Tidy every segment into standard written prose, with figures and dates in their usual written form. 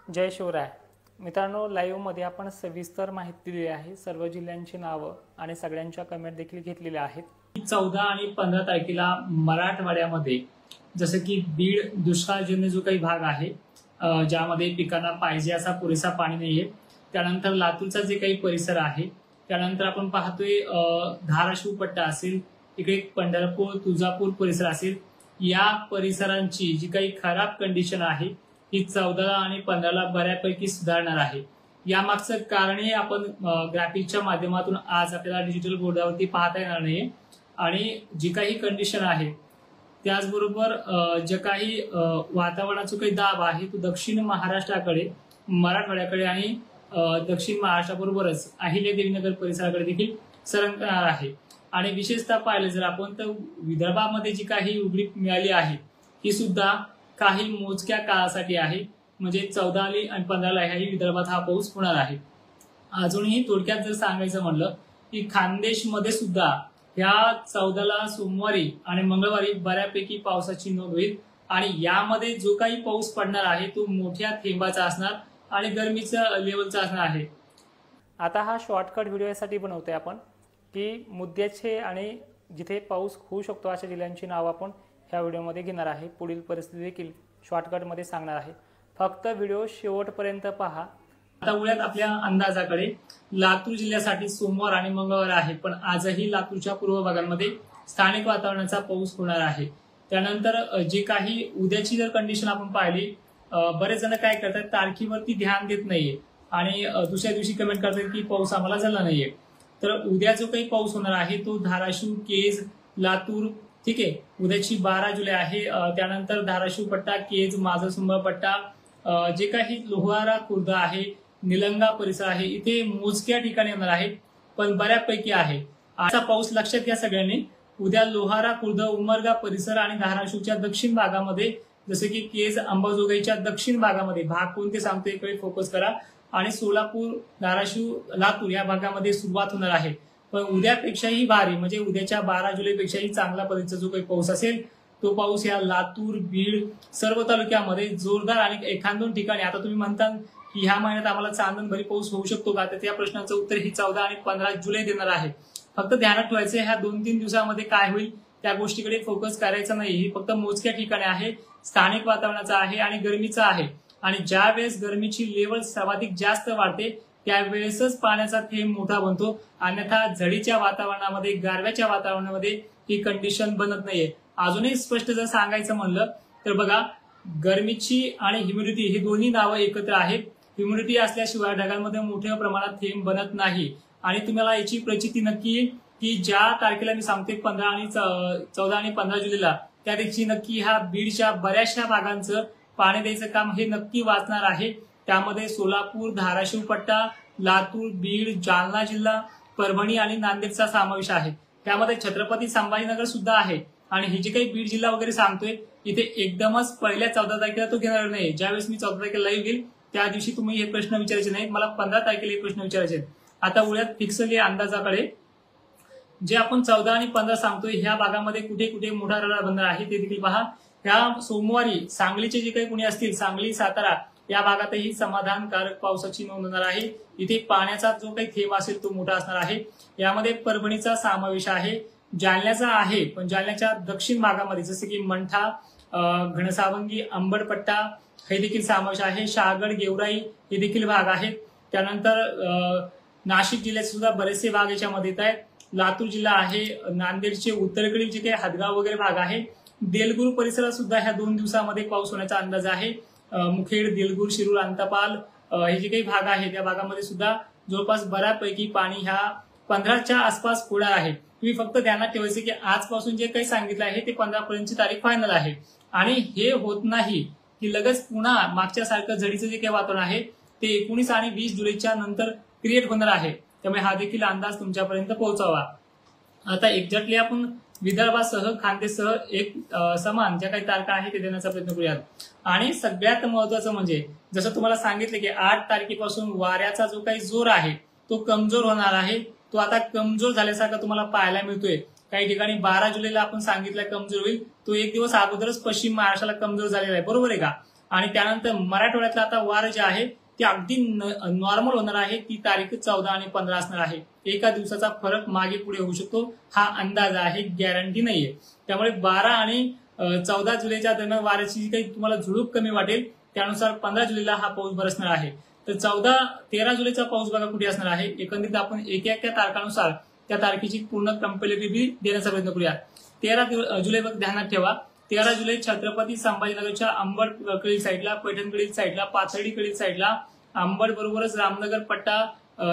जय शिवराय मित्रांनो, लाईव्ह मध्ये आपण सविस्तर माहिती दिली आहे। सर्व जिल्ह्यांची नावं आणि सगळ्यांच्या कमेंट देखील घेतलेल्या आहेत। 14 आणि 15 तारखेला मराठवाड्यामध्ये जसे की बीड दुष्काळजन्य जो काही भाग आहे ज्यामध्ये पिकांना पाहिजे असा पुरेसा पाणी नाहीये, त्यानंतर लातूरचा जे काही परिसर आहे, त्यानंतर आपण पाहतोय धाराशिव पट्टा असेल, इकडे पंढरपूर तुळजापूर परिसर असेल, या परिसरांची जी काही खराब कंडिशन आहे ही 14 आणि 15ला बऱ्यापैकी सुधारणार आहे। यामागचं कारणे आपण ग्राफिकच्या माध्यमातून आज आपल्याला डिजिटल बोर्डावरती पाहता येणार नाही आणि जी काही कंडिशन आहे त्याचबरोबर जे काही वातावरणाचा काही दाब आहे तो दक्षिण महाराष्ट्राकडे, मराठवाड्याकडे आणि दक्षिण महाराष्ट्राबरोबरच अहिल्यादेवीनगर परिसराकडे देखील सरकणार आहे। आणि विशेषतः पाहिलं जर आपण तर विदर्भामध्ये जी काही उघडीप मिळाली आहे ही सुद्धा काही मोजक्या काळासाठी आहे, म्हणजे 14 आणि 15ला ह्याही विदर्भात हा पाऊस होणार आहे। अजूनही थोडक्यात जर सांगायचं म्हणलं की खानदेशमध्ये सुद्धा ह्या 14ला सोमवारी आणि मंगळवारी बऱ्यापैकी पावसाची नोंद होईल आणि यामध्ये जो काही पाऊस पडणार आहे तो मोठ्या थेंबाचा असणार आणि गरमीचा लेवलचा असणार आहे। आता हा शॉर्टकट व्हिडिओ यासाठी बनवतोय आपण की मुद्द्याचे आणि जिथे पाऊस होऊ शकतो अशा जिल्ह्यांची नाव आपण ह्या व्हिडिओमध्ये घेणार आहे। पुढील परिस्थिती देखील शॉर्टकटमध्ये सांगणार आहे, फक्त व्हिडिओ शेवटपर्यंत पहा। आता उद्यात आपल्या अंदाजाकडे लातूर जिल्ह्यासाठी सोमवार आणि मंगळवार आहे, पण आजही लातूरच्या पूर्व भागांमध्ये स्थानिक वातावरणाचा पाऊस होणार आहे। त्यानंतर जे काही उद्याची जर कंडिशन आपण पाहिली, बरेच जण काय करतात तारखेवरती ध्यान देत नाहीये आणि दुसऱ्या दिवशी कमेंट करतात की पाऊस आम्हाला झाला नाहीये। तर उद्या जो काही पाऊस होणार आहे तो धाराशिव, केज, लातूर, ठीक आहे, उद्याची 12 जुलै आहे। त्यानंतर धाराशिव पट्टा, केज, माझरसुंबा पट्टा, जे काही लोहारा खुर्द आहे, निलंगा परिसर आहे, इथे मोजक्या ठिकाणी येणार आहे पण बऱ्यापैकी आहे। असा पाऊस लक्षात घ्या सगळ्यांनी। उद्या लोहारा खुर्द, उमरगा परिसर आणि धाराशिवच्या दक्षिण भागामध्ये, जसे की केज, अंबाजोगाईच्या दक्षिण भागामध्ये भाग कोणते सांगतो इकडे फोकस करा, आणि सोलापूर, धाराशिव, लातूर या भागामध्ये सुरुवात होणार आहे। पण उद्यापेक्षाही भारी म्हणजे उद्याच्या 12 जुलैपेक्षाही चांगला पद्धतीचा जो काही पाऊस असेल तो पाऊस या लातूर, बीड सर्व तालुक्यामध्ये जोरदार आणि एखाद दोन ठिकाणी। आता तुम्ही म्हणता की ह्या महिन्यात आम्हाला चांदणभरी पाऊस होऊ शकतो का, तर त्या प्रश्नाचं उत्तर ही 14 आणि 15 जुलै देणार आहे। फक्त ध्यानात ठेवायचं ह्या 2-3 दिवसामध्ये काय होईल त्या गोष्टीकडे फोकस करायचा नाही। ही फक्त मोजक्या ठिकाणी आहे, स्थानिक वातावरणाचा आहे आणि गरमीचा आहे। आणि ज्या वेळेस गरमीची लेवल सर्वाधिक जास्त वाढते त्यावेळेसच पाण्याचा थेंब मोठा बनतो, अन्यथा झडीच्या वातावरणामध्ये, गारव्याच्या वातावरणामध्ये ही कंडिशन बनत नाहीये। अजूनही स्पष्ट जर सांगायचं म्हणलं तर बघा, गरमीची आणि ह्युमिडिटी ही दोन्ही नावं एकत्र आहेत। ह्युमिडिटी असल्याशिवाय ढगांमध्ये मोठ्या प्रमाणात थेंब बनत नाही आणि तुम्हाला याची प्रचिती नक्की की ज्या तारखेला मी सांगते 14 आणि 15 जुलैला, त्या दिवशी नक्की ह्या बीडच्या बऱ्याचशा भागांचं पाणी द्यायचं काम हे नक्की वाचणार आहे। त्यामध्ये सोलापूर, धाराशिव पट्टा, लातूर, बीड, जालना जिल्हा, परभणी आणि नांदेडचा समावेश आहे। त्यामध्ये छत्रपती संभाजीनगर सुद्धा आहे आणि ही जी काही बीड जिल्हा वगैरे सांगतोय इथे एकदमच पहिल्या 14 तारखेला तो घेणार नाही। ज्यावेळेस मी 14 तारखेला लाईव्ह घेईल त्या दिवशी तुम्ही हे प्रश्न विचारायचे नाहीत, मला 15 तारखेला हे प्रश्न विचारायचे आहेत। आता उद्यात फिक्सली अंदाजाकडे जे आपण 14 आणि 15 सांगतोय ह्या भागामध्ये कुठे कुठे मोठा रडार बनणार आहे ते देखील पहा। ह्या सोमवारी सांगलीचे जे काही कुणी असतील, सांगली, सातारा या भागातही समाधानकारक पावसाची नोंद होणार आहे। इथे पाण्याचा जो काही थेंब असेल तो मोठा असणार आहे। यामध्ये परभणीचा समावेश आहे, जालन्याचा आहे, पण जालन्याच्या दक्षिण भागामध्ये जसे की मंठा, घनसावंगी, अंबडपट्टा हे देखील समावेश आहे। शहागड, गेवराई हे देखील भाग आहेत। त्यानंतर नाशिक जिल्ह्यात सुद्धा बरेचसे भाग याच्यामध्ये येत आहेत। लातूर जिल्हा आहे, नांदेडचे उत्तरेकडील जे काही हदगाव वगैरे भाग आहे, देलगुर परिसरात सुद्धा ह्या 2 दिवसामध्ये पाऊस होण्याचा अंदाज आहे। मुखेड, देलगुर, शिरूर, अंतपाल हे जे काही भाग आहे त्या भागामध्ये सुद्धा जवळपास बऱ्यापैकी पाणी ह्या 15च्या आसपास होणार आहे। तुम्ही फक्त ध्यानात ठेवायचे की आजपासून जे काही सांगितलं आहे ते 15 पर्यंतची तारीख फायनल आहे आणि हे होत नाही की लगेच पुन्हा मागच्या सारखं झडीचं जे काही वातावरण आहे ते 19 आणि 20 जुलैच्या नंतर क्रिएट होणार आहे। त्यामुळे हा देखील अंदाज तुमच्यापर्यंत पोहोचावा। आता एक्झॅक्टली आपण विदर्भासह खानदेशसह एक समान ज्या काही तारखा आहे ते देण्याचा प्रयत्न करूयात। आणि सगळ्यात महत्वाचं म्हणजे जसं तुम्हाला सांगितलं की 8 तारखेपासून वाऱ्याचा जो काही जोर आहे तो कमजोर होणार आहे। तो आता कमजोर झाल्यासारखा तुम्हाला पाहायला मिळतोय। काही ठिकाणी 12 जुलैला आपण सांगितलं कमजोर होईल, तो एक दिवस अगोदरच पश्चिम महाराष्ट्राला कमजोर झालेला आहे, बरोबर आहे का। आणि त्यानंतर मराठवाड्यातलं आता वार जे आहे ते अगदी नॉर्मल होणार आहे. ती तारीख 14 आणि 15 असणार आहे. एका दिवसाचा फरक मागे पुढे होऊ शकतो, हा अंदाज आहे, गॅरंटी नाहीये. त्यामुळे 12 आणि 14 जुलैच्या दरम्यान वाऱ्याची जी काही तुम्हाला झुळूक कमी वाटेल त्यानुसार 15 जुलैला हा पाऊस बरसणार आहे. तर 13 जुलैचा पाऊस बघा कुठे असणार आहे. एकंदरीत आपण एका तारखानुसार त्या तारखेची पूर्ण कंपॅरेटिव्हिटी देण्याचा प्रयत्न करूया. 13 जुलै बघ ध्यानात ठेवा. 13 जुलै छत्रपती संभाजीनगरच्या अंबड कडील साईडला, पैठण कडील साईडला, पाथर्डी कडील साईडला, अंबड बरोबरच रामनगर पट्टा,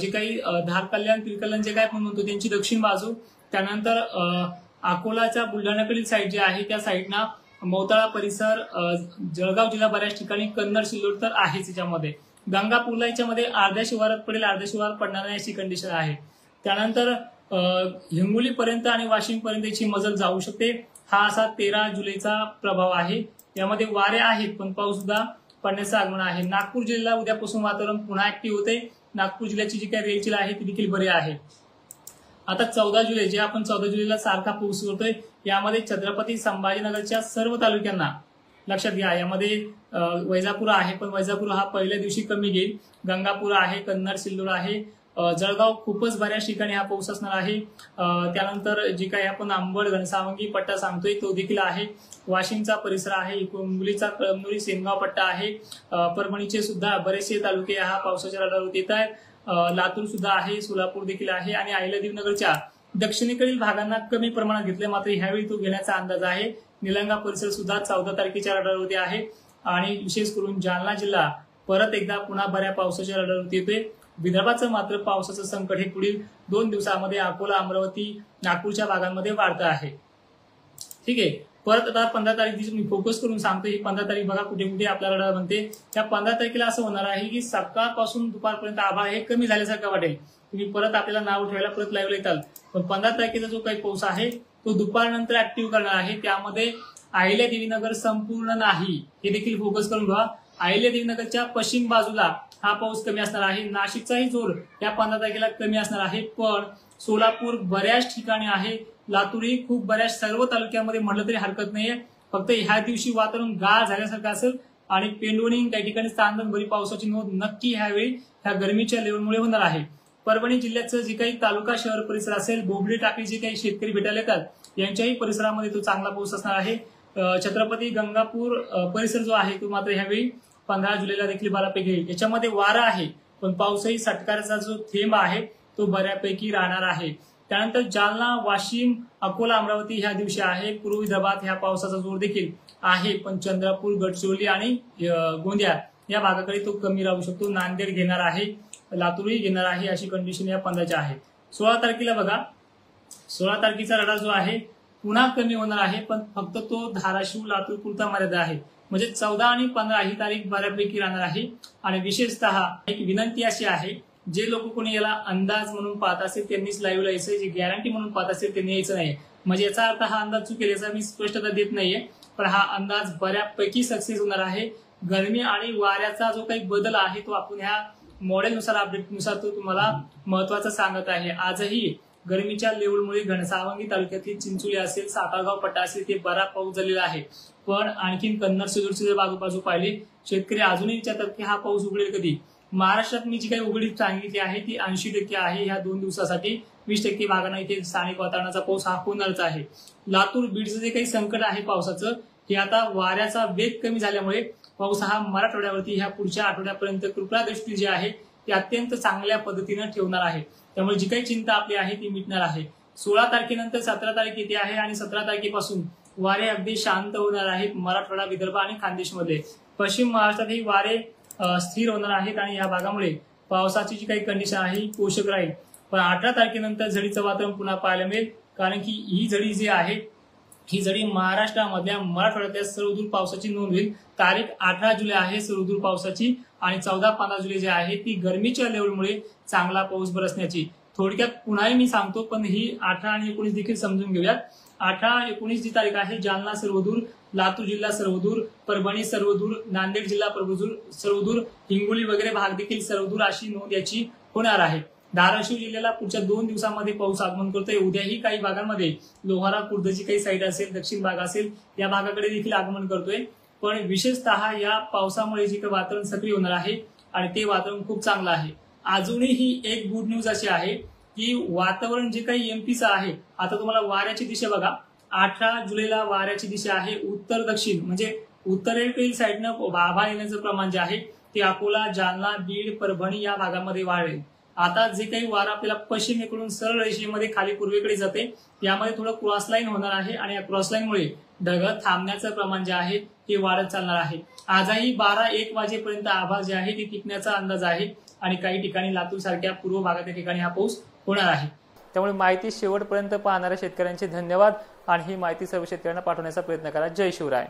जे काही धार कल्याण, तिरकल्याण जे काय आपण म्हणतो त्यांची दक्षिण बाजू, त्यानंतर अकोलाच्या बुलढाणाकडील साईड जे आहे त्या साईडना मोताळा परिसर, जळगाव जिल्हा बऱ्याच ठिकाणी, कन्नड सिल्लोड तर आहेच याच्यामध्ये. गंगापूरला याच्यामध्ये अर्ध्या शिवारात पडेल, अर्ध्या शिवारात पडणार नाही अशी कंडिशन आहे. त्यानंतर हिंगोली पर्यंत आणि वाशिम पर्यंत याची मजल जाऊ शकते. हा असा 13 जुलैचा प्रभाव आहे. यामध्ये वारे आहेत पण पाऊस सुद्धा पडण्याचं आगमन आहे. नागपूर जिल्हा उद्यापासून वातावरण पुन्हा ऍक्टिव्ह होते. नागपूर जिल्ह्याची जी काही रेलचेल आहे ती देखील बरी आहे. आता 14 जुलै जे आपण 14 जुलैला सारखा पाऊस करतोय, यामध्ये छत्रपती संभाजीनगरच्या सर्व तालुक्यांना लक्षात घ्या. यामध्ये वैजापूर आहे पण वैजापूर हा पहिल्या दिवशी कमी घेईल. गंगापूर आहे, कन्नड सिल्लोड आहे, जळगाव खूपच बऱ्याच ठिकाणी हा पाऊस असणार आहे. त्यानंतर जे काही आपण अंबड घनसावंगी पट्टा सांगतोय तो देखील आहे. वाशिमचा परिसर आहे, मुलीचा कळमनुरी सेनगाव पट्टा आहे. परभणीचे सुद्धा बरेचसे तालुके हा पावसाच्या रडारवर येत आहेत. लातूर सुद्धा आहे, सोलापूर देखील आहे आणि अहिल्यादेवीनगरच्या दक्षिणेकडील भागांना कमी प्रमाणात घेतले, मात्र ह्यावेळी तो घेण्याचा अंदाज आहे. निलंगा परिसर सुद्धा 14 तारखेच्या रडारवरती आहे आणि विशेष करून जालना जिल्हा परत एकदा पुन्हा बऱ्या पावसाच्या रडारवरती येतोय. विदर्भाचं मात्र पावसाचं संकट हे पुढील 2 दिवसांमध्ये अकोला, अमरावती, नागपूरच्या भागांमध्ये वाढतं आहे. ठीक आहे. परत आता 15 तारीख मी फोकस करून सांगतो. ही 15 तारीख बघा कुठे कुठे आपल्याला रडार बनते. त्या 15 तारखेला असं होणार आहे की सकाळपासून दुपारपर्यंत आभाळ हे कमी झाल्यासारखं वाटेल. तुम्ही परत आपल्याला नाव ठेवायला परत लाईव्हला येताल. पण 15 तारखेचा जो काही पाऊस आहे तो दुपारनंतर ऍक्टिव्ह करणार आहे. त्यामध्ये अहिल्यादेवीनगर संपूर्ण नाही हे देखील फोकस करून घ्या. अहिल्यादेवीनगरच्या पश्चिम बाजूला हा पाऊस कमी असणार आहे. नाशिकचाही जोर या 15 तारखेला कमी असणार आहे. पण सोलापूर बऱ्याच ठिकाणी आहे, लातूरही खूप बऱ्याच, सर्व तालुक्यामध्ये म्हटलं तरी हरकत नाहीये. फक्त ह्या दिवशी वातावरण गार झाल्यासारखं असेल आणि पेंडवणी काही ठिकाणी तांदळभरी पावसाची नोंद नक्की ह्यावेळी ह्या गरमीच्या लेवलमुळे होणार आहे. परभणी जिल्ह्याचं जे काही तालुका शहर परिसर असेल, बोबडी टाकळी जे काही शेतकरी भेटायला येतात यांच्याही परिसरामध्ये तो चांगला पाऊस असणार आहे. छत्रपती गंगापूर परिसर जो आहे तो मात्र ह्यावेळी 15 जुलैला देखील बऱ्यापैकी येईल. याच्यामध्ये वारा आहे पण पावसाही सटकारचा जो थेंब आहे तो बऱ्यापैकी राहणार आहे. त्यानंतर जालना, वाशिम, अकोला, अमरावती ह्या दिवशी आहे. पूर्व विदर्भात ह्या पावसाचा जोर देखील आहे पण चंद्रपूर, गडचिरोली आणि गोंदिया या भागाकडे तो कमी राहू शकतो. नांदेड घेणार आहे, लातूरही घेणार आहे अशी कंडिशन या 15ची आहे. 16 तारखेला बघा, 16 तारखेचा रडार जो आहे पुन्हा कमी होणार आहे पण फक्त तो धाराशिव, लातूर पुरता मर्यादा आहे. म्हणजे 14 आणि 15 ही तारीख बऱ्यापैकी राहणार आहे. आणि विशेषतः एक विनंती अशी आहे, जे लोक कोणी याला अंदाज म्हणून पाहत असेल त्यांनीच लाईव्हला यायचं, जे गॅरंटी म्हणून पाहत असेल त्यांनी यायचं नाही. म्हणजे याचा अर्थ हा अंदाज चुकेल याचा मी स्पष्टता देत नाहीये, पण हा अंदाज बऱ्यापैकी सक्सेस होणार आहे. गरमी आणि वाऱ्याचा जो काही बदल आहे तो आपण ह्या मॉडेलनुसार, अपडेटनुसार तो तुम्हाला महत्वाचा सांगत आहे. आजही गरमीच्या लेवलमुळे घनसावंगी तालुक्यातील चिंचोली असेल, सातारगाव पट्टा असेल ते बरा पाऊस झालेला आहे. पण आणखीन कन्नड सिल्लोडचे जर बाजू पाहिले, शेतकरी अजूनही विचारतात की हा पाऊस उघडेल कधी. महाराष्ट्रात मी जी काही उघडीप सांगितली आहे ती 80% आहे. ह्या 2 दिवसासाठी 20% भागांना इथे स्थानिक वातावरणाचा पाऊस हा होणारच आहे. लातूर, बीडचं जे काही संकट आहे पावसाचं, हे आता वाऱ्याचा वेग कमी झाल्यामुळे पाऊस हा मराठवाड्यावरती ह्या पुढच्या आठवड्यापर्यंत कृपा दृष्टी जी आहे ती अत्यंत चांगल्या पद्धतीने ठेवणार आहे. त्यामुळे जी काही चिंता आपली आहे ती मिटणार आहे. 16 तारखेनंतर 17 तारीख येते आहे आणि 17 तारखेपासून वारे अगदी शांत होणार आहेत मराठवाडा, विदर्भ आणि खानदेशमध्ये. पश्चिम महाराष्ट्रातही वारे स्थिर होणार आहेत आणि या भागामुळे पावसाची जी काही कंडिशन आहे ही पोषक राहील. पण 18 तारखेनंतर झडीचं वातावरण पुन्हा पाहायला मिळेल, कारण की ही झडी जी आहे ही झडी महाराष्ट्रामधल्या, मराठवाड्यातल्या सर्वदूर पावसाची नोंद होईल. तारीख 18 जुलै आहे सर्वदूर पावसाची आणि 14-15 जुलै जी आहे ती गरमीच्या लेवलमुळे चांगला पाऊस बरसण्याची. थोडक्यात पुन्हाही मी सांगतो पण ही 18 आणि 19 देखील समजून घेऊयात. 18-19 जी तारीख आहे जालना सर्वदूर, लातूर जिल्हा सर्वदूर, परभणी सर्वदूर, नांदेड जिल्हा सर्वदूर, हिंगोली वगैरे भाग देखील सर्वदूर अशी नोंद याची होणार आहे. धाराशिव जिल्ह्याला पुढच्या 2 दिवसांमध्ये पाऊस आगमन करतोय. उद्याही काही भागांमध्ये लोहारा, खुर्दची काही साईड असेल, दक्षिण भाग असेल या भागाकडे देखील आगमन करतोय. पण विशेषतः या पावसामुळे जे काही वातावरण सक्रिय होणार आहे आणि ते वातावरण खूप चांगलं आहे. अजूनही एक गुड न्यूज अशी आहे की वातावरण जे काही एमपीचं आहे, आता तुम्हाला वाऱ्याची दिशा बघा, 18 जुलैला वाऱ्याची दिशा आहे उत्तर दक्षिण, म्हणजे उत्तरेकडील साईडनं आभाळ येण्याचं प्रमाण जे आहे ते अकोला, जालना, बीड, परभणी या भागामध्ये वाढेल. आता जे काही वारा आपल्याला पश्चिमेकडून सरळ रेषेमध्ये खाली पूर्वेकडे जाते, यामध्ये थोडं क्रॉस लाईन होणार आहे आणि या क्रॉस लाईनमुळे ढग थांबण्याचं प्रमाण जे आहे ते वाढत चालणार आहे. आजही 12-1 वाजेपर्यंत आभाळ जे आहे ते टिकण्याचा अंदाज आहे आणि काही ठिकाणी लातूर सारख्या पूर्व भागातील ठिकाणी हा पाऊस होणार आहे. त्यामुळे माहिती शेवटपर्यंत पाहणाऱ्या शेतकऱ्यांचे धन्यवाद आणि ही माहिती सर्व शेतकऱ्यांना पाठवण्याचा प्रयत्न करा. जय शिवराय.